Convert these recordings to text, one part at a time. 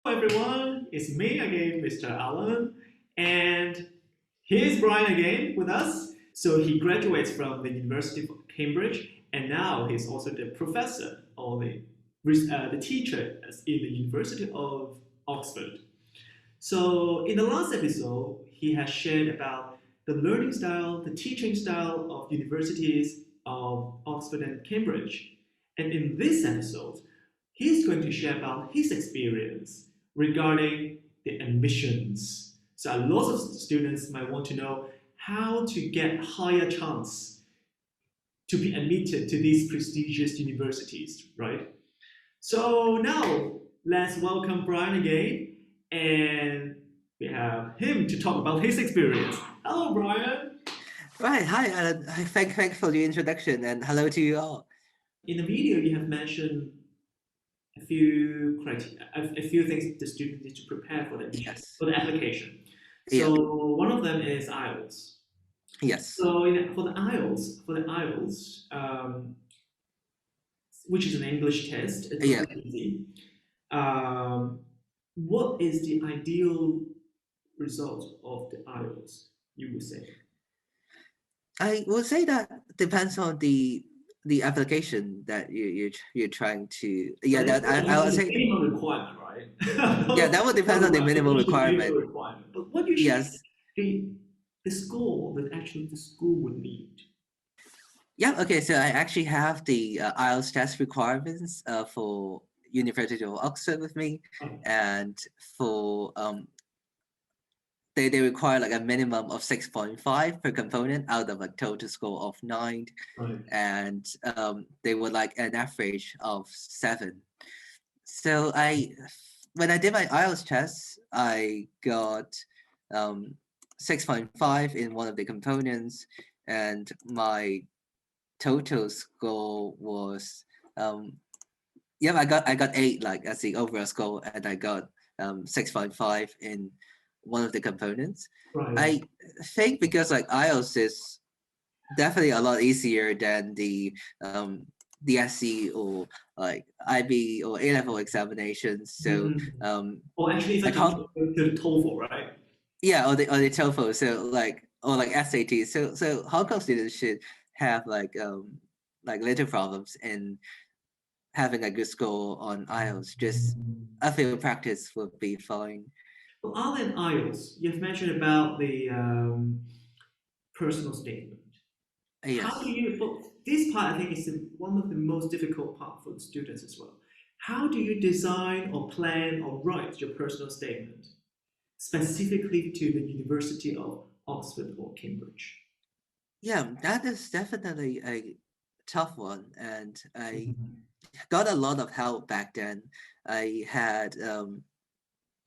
Everyone, it's me again, Mr. Alan, and here's Brian again with us. So he graduates from the University of Cambridge, and now he's also the professor or the teacher in the University of Oxford. So in the last episode, he has shared about the learning style, the teaching style of universities of Oxford and Cambridge. And in this episode, he's going to share about his experience regarding the admissions. So a lot of students might want to know how to get higher chance to be admitted to these prestigious universities, right? So now let's welcome Brian again, and we have him to talk about his experience. Hello, Brian. Right, hi, thanks for the introduction, and hello to you all. In the video, you have mentioned a few things the student needs to prepare for the admission, Yes. for the application. So Yeah. one of them is IELTS. Yes. So for the IELTS, which is an English test, it's Yeah. not easy. What is the ideal result of the IELTS, you would say? I would say that depends on the application that you're trying to. Yeah, that I would say. Minimum requirement, right? Yeah, that would depend on the minimum requirement. But what you should Yes. the score that actually the school would need. Yeah. Okay. So I actually have the IELTS test requirements for University of Oxford with me, and for they require like a minimum of 6.5 per component out of a total score of 9, Right. and they would like an average of 7. So when I did my IELTS test, I got 6.5 in one of the components, and my total score was I got 8 like as the overall score, and I got 6.5 in one of the components. Right. I think because like IELTS is definitely a lot easier than the DSC or like IB or A level examinations. So actually, it's like the TOEFL, right? Yeah, or the TOEFL. So or like SAT. So Hong Kong students should have like little problems in having a good score on IELTS. Just a few practice would be fine. Well, other than IELTS, you've mentioned about the personal statement. Yes. How do you? Well, this part I think is one of the most difficult part for the students as well. How do you design or plan or write your personal statement specifically to the University of Oxford or Cambridge? Yeah, that is definitely a tough one, and I got a lot of help back then. I had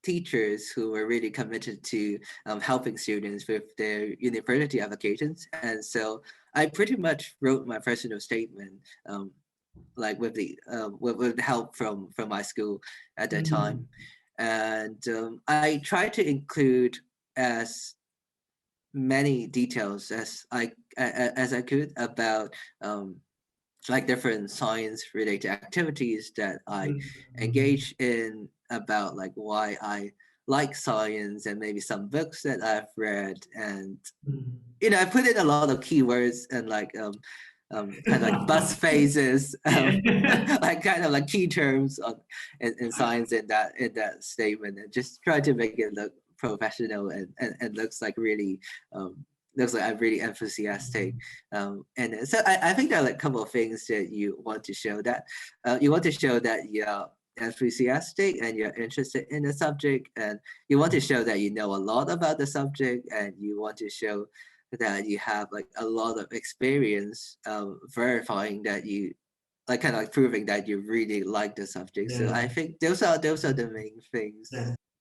teachers who were really committed to helping students with their university applications, and so I pretty much wrote my personal statement like with the help from my school at that time, and I tried to include as many details as I could about like different science related activities that I engage in, about like why I like science, and maybe some books that I've read, and I put in a lot of keywords and like kind of like buzz phrases, like kind of like key terms in science in that statement, and just try to make it look professional and looks like really looks like I'm really enthusiastic. And so I think there are like a couple of things that you want to show that you're enthusiastic and you're interested in the subject, and you want to show that you know a lot about the subject, and you want to show that you have like a lot of experience verifying that you like kind of like proving that you really like the subject. So I think those are the main things.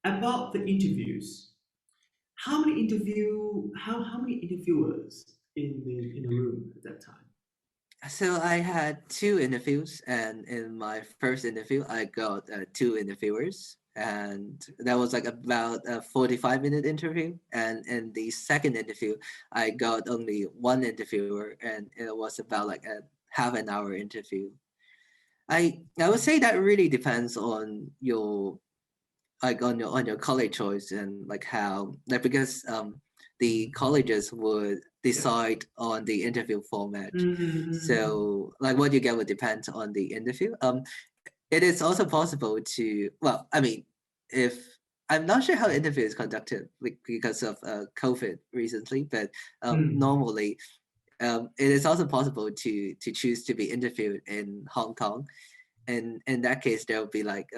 About the interviews, how many interviewers in the room at that time? So I had 2 interviews, and in my first interview, I got 2 interviewers, and that was like about a 45-minute interview. And in the second interview, I got only 1 interviewer, and it was about like a half an hour interview. I would say that really depends on your like on your college choice, and like how, like, because the colleges would Yeah. decide on the interview format. Mm-hmm. So like what you get would depend on the interview. It is also possible to, well, I mean, if I'm not sure how the interview is conducted, like, because of COVID recently, but normally it is also possible to choose to be interviewed in Hong Kong. And in that case, there would be like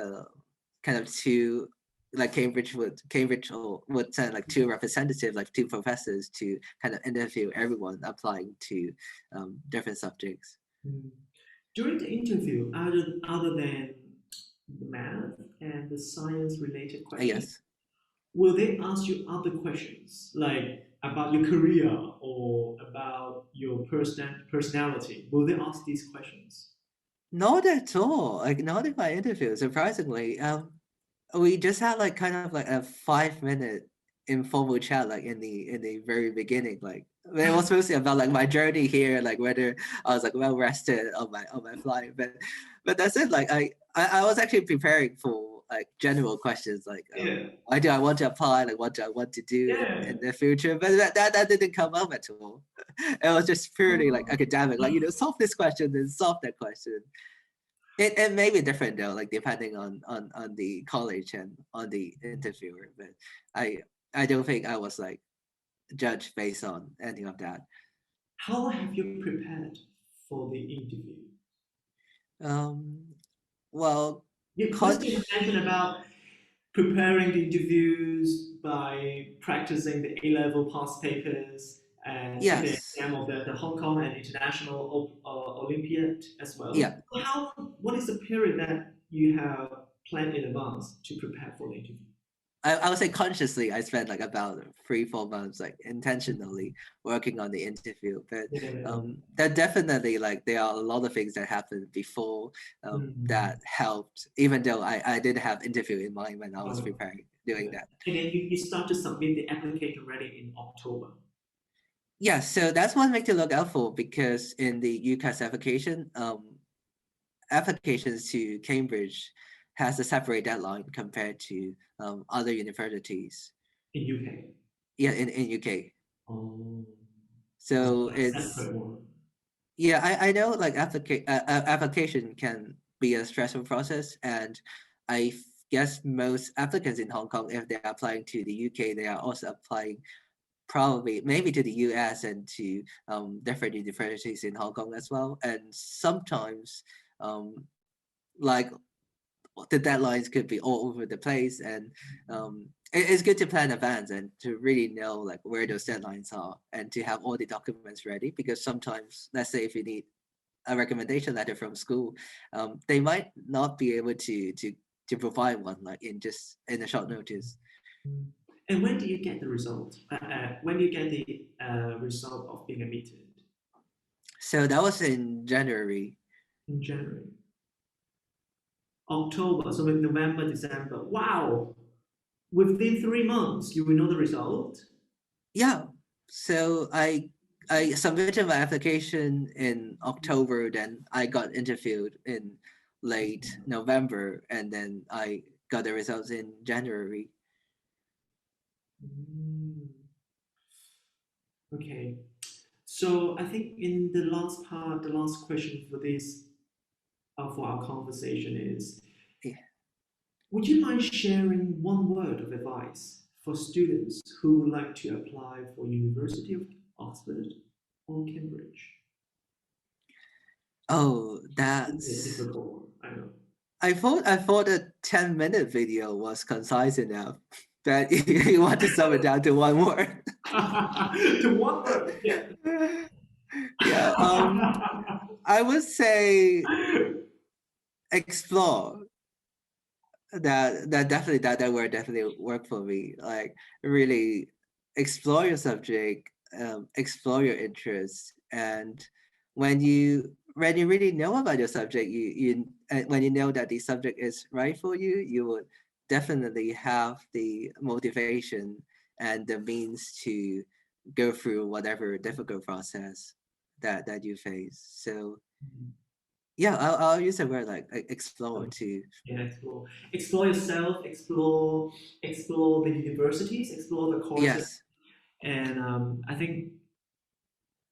kind of two, like Cambridge or would send like two representatives, like two professors, to kind of interview everyone applying to different subjects. Mm. During the interview, other than the math and the science related questions, Yes. will they ask you other questions like about your career or about your personality? Will they ask these questions? Not at all. Like, not in my interview, surprisingly. We just had like kind of like a 5 minute informal chat, like in the very beginning. Like, it was mostly about like my journey here, like whether I was like well rested on my flight. But that's it. Like I was actually preparing for like general questions, like Yeah, why do I want to apply, like what do I want to do yeah. in the future. But that didn't come up at all. It was just purely like academic, like, solve this question and solve that question. It may be different though, like depending on the college and on the interviewer. But I I don't think I was like judged based on any of that. How have you prepared for the interview? Um, well, Because you conch, mentioned about preparing the interviews by practicing the A-level past papers and take the yes, exam of the Hong Kong and International Olympiad as well. yeah. What is the period that you have planned in advance to prepare for the interview? I would say consciously, I spent like about 3 4 months like intentionally working on the interview. But Yeah. that definitely, like, there are a lot of things that happened before Mm. that helped. Even though I did have interview in mind when I was Oh, preparing doing yeah. that. And then you start to submit the application ready in October. Yeah, so that's one thing to look out for, because in the UCAS application, applications to Cambridge has a separate deadline compared to other universities. In UK. Yeah, in UK. Oh, it's So like a it's, separate one. yeah, I know like application can be a stressful process, and guess most applicants in Hong Kong, if they're applying to the UK, they are also applying probably maybe to the US and to different universities in Hong Kong as well. And sometimes um, like the deadlines could be all over the place, and it's good to plan in advance and to really know like where those deadlines are, and to have all the documents ready, because sometimes, let's say, if you need a recommendation letter from school, they might not be able to provide one like in a short notice. And when do you get the result? When do you get the result of being admitted? So that was in January. In January, October, so in November, December. Wow! Within 3 months, you will know the result. Yeah. So I submitted my application in October, then I got interviewed in late November, and then I got the results in January. Mm, okay. So I think in the last part, the last question for this, for our conversation is: Yeah. would you mind sharing one word of advice for students who would like to apply for University of Oxford or Cambridge? Oh, It's a that's. difficult one, I know. I thought a 10-minute video was concise enough that you want to sum it down to one word. To one word, yeah. Yeah. I would say explore. That word definitely worked for me. Like, really explore your subject, explore your interests, and when you really know about your subject, when you know that the subject is right for you, you would definitely have the motivation and the means to go through whatever difficult process that you face. So Yeah, I'll use the word like explore Um, too. yeah, explore yourself, explore the universities, explore the courses, Yes, and I think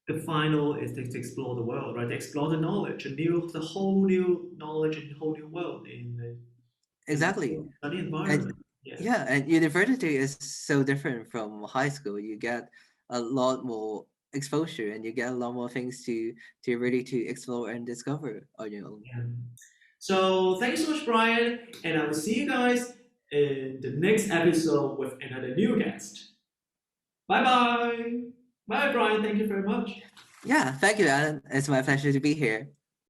the final is to explore the world, right? To explore the knowledge, the whole new knowledge and whole new world in the exactly. study And environment. Yeah, yeah, and university is so different from high school. You get a lot more exposure and you get a lot more things to really to explore and discover on your own. yeah. So thanks so much, Brian, and I will see you guys in the next episode with another new guest. Bye bye. Bye, Brian. Thank you very much. Yeah, thank you, Alan. It's my pleasure to be here.